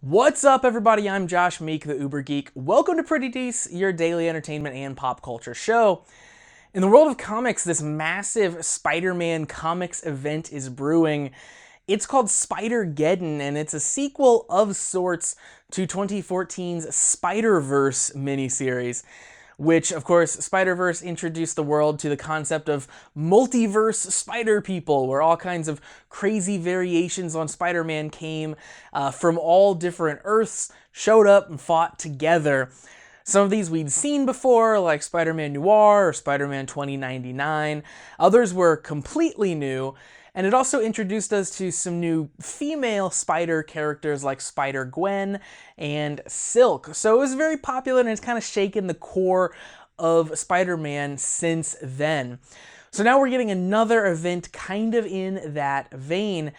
What's up, everybody? I'm Josh Meek, the Uber Geek. Welcome to Pretty Dece, your daily entertainment and pop culture show. In the world of comics, this massive Spider-Man comics event is brewing. It's called Spidergeddon, and it's a sequel of sorts to 2014's Spider-Verse miniseries, which, of course, Spider-Verse introduced the world to the concept of multiverse spider people, where all kinds of crazy variations on Spider-Man came from all different Earths, showed up and fought together. Some of these we'd seen before, like Spider-Man Noir or Spider-Man 2099. Others were completely new, and it also introduced us to some new female spider characters like Spider-Gwen and Silk. So it was very popular, and it's kind of shaken the core of Spider-Man since then. So now we're getting another event kind of in that vein.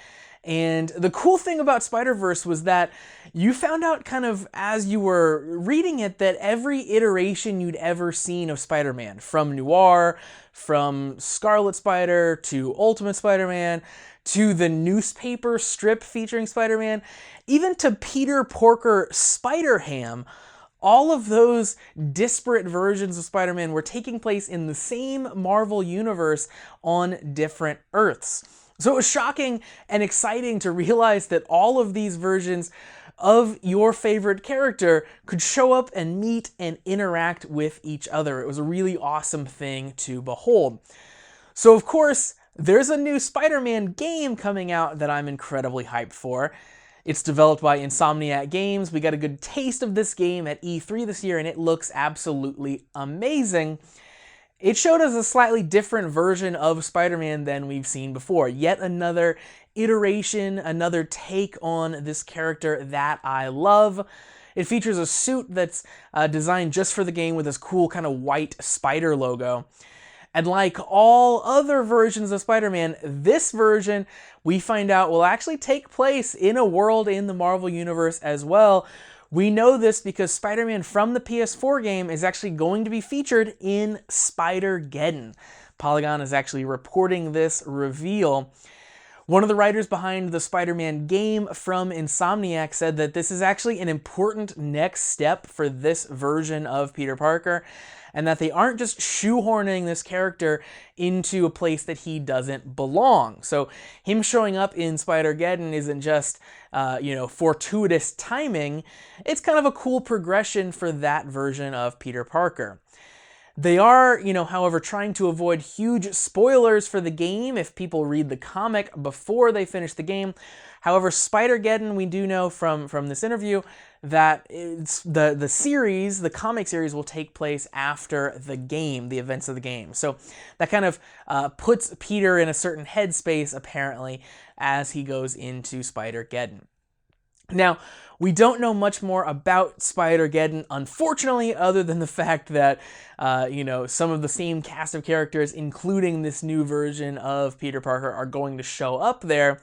And the cool thing about Spider-Verse was that you found out kind of as you were reading it that every iteration you'd ever seen of Spider-Man, from Noir, from Scarlet Spider, to Ultimate Spider-Man, to the newspaper strip featuring Spider-Man, even to Peter Porker Spider-Ham, all of those disparate versions of Spider-Man were taking place in the same Marvel universe on different Earths. So it was shocking and exciting to realize that all of these versions of your favorite character could show up and meet and interact with each other. It was a really awesome thing to behold. So of course, there's a new Spider-Man game coming out that I'm incredibly hyped for. It's developed by Insomniac Games. We got a good taste of this game at E3 this year, and it looks absolutely amazing. It showed us a slightly different version of Spider-Man than we've seen before. Yet another iteration, another take on this character that I love. It features a suit that's designed just for the game with this cool kind of white spider logo. And like all other versions of Spider-Man, this version, we find out, will actually take place in a world in the Marvel Universe as well. We know this because Spider-Man from the PS4 game is actually going to be featured in Spidergeddon. Polygon is actually reporting this reveal. One of the writers behind the Spider-Man game from Insomniac said that this is actually an important next step for this version of Peter Parker, and that they aren't just shoehorning this character into a place that he doesn't belong. So him showing up in Spidergeddon isn't just, fortuitous timing. It's kind of a cool progression for that version of Peter Parker. They are, however, trying to avoid huge spoilers for the game if people read the comic before they finish the game. However, Spidergeddon, we do know from this interview that it's the series, the comic series, will take place after the game, the events of the game. So that kind of puts Peter in a certain headspace, apparently, as he goes into Spidergeddon. Now, we don't know much more about Spidergeddon, unfortunately, other than the fact that, some of the same cast of characters, including this new version of Peter Parker, are going to show up there.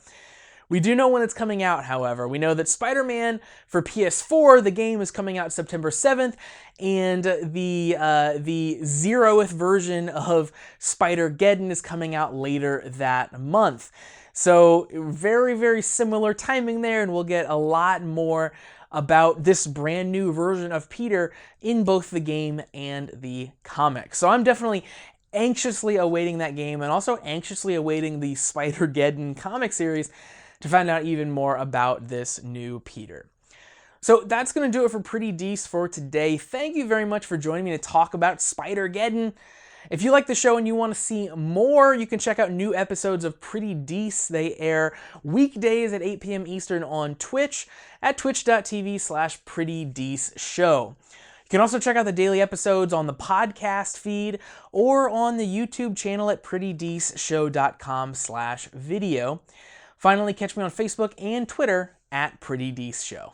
We do know when it's coming out, however. We know that Spider-Man for PS4, the game, is coming out September 7th, and the 0th version of Spidergeddon is coming out later that month. So very, very similar timing there, and we'll get a lot more about this brand new version of Peter in both the game and the comic. So I'm definitely anxiously awaiting that game, and also anxiously awaiting the Spidergeddon comic series to find out even more about this new Peter. So that's going to do it for Pretty Dece for today. Thank you very much for joining me to talk about Spidergeddon. If you like the show and you want to see more, you can check out new episodes of Pretty Dece. They air weekdays at 8 p.m. Eastern on Twitch at twitch.tv/PrettyDeceShow. You can also check out the daily episodes on the podcast feed or on the YouTube channel at prettydeceshow.com/video. Finally, catch me on Facebook and Twitter at Pretty Dece Show.